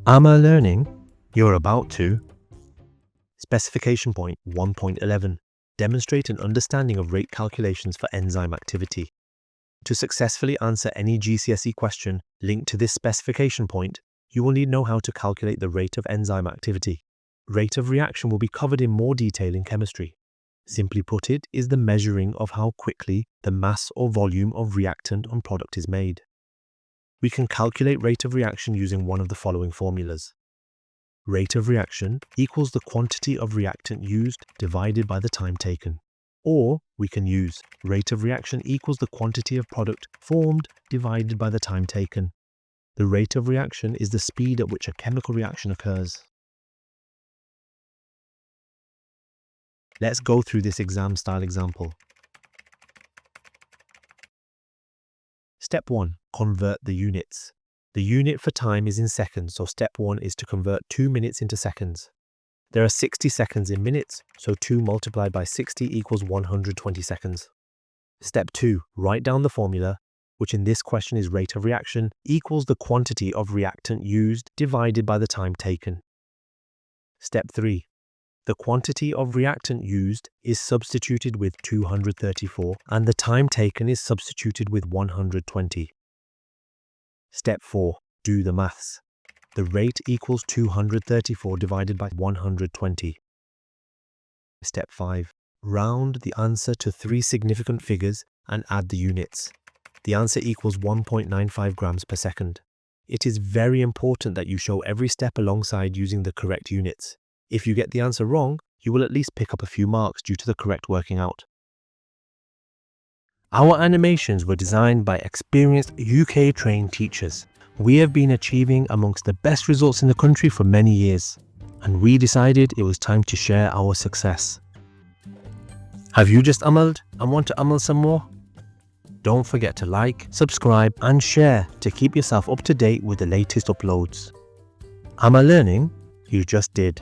AMALearning, you're about to. Specification point 1.11. Demonstrate an understanding of rate calculations for enzyme activity. To successfully answer any GCSE question linked to this specification point, you will need to know how to calculate the rate of enzyme activity. Rate of reaction will be covered in more detail in chemistry. Simply put, it is the measuring of how quickly the mass or volume of reactant on product is made. We can calculate rate of reaction using one of the following formulas. Rate of reaction equals the quantity of reactant used divided by the time taken. Or we can use rate of reaction equals the quantity of product formed divided by the time taken. The rate of reaction is the speed at which a chemical reaction occurs. Let's go through this exam-style example. Step 1. Convert the units. The unit for time is in seconds, so step 1 is to convert 2 minutes into seconds. There are 60 seconds in minutes, so 2 multiplied by 60 equals 120 seconds. Step 2. Write down the formula, which in this question is rate of reaction, equals the quantity of reactant used divided by the time taken. Step 3. The quantity of reactant used is substituted with 234 and the time taken is substituted with 120. Step 4. Do the maths. The rate equals 234 divided by 120. Step 5. Round the answer to 3 significant figures and add the units. The answer equals 1.95 grams per second. It is very important that you show every step alongside using the correct units. If you get the answer wrong, you will at least pick up a few marks due to the correct working out. Our animations were designed by experienced UK-trained teachers. We have been achieving amongst the best results in the country for many years, and we decided it was time to share our success. Have you just AMALed and want to AMAL some more? Don't forget to like, subscribe and share to keep yourself up to date with the latest uploads. AMALearning, you just did.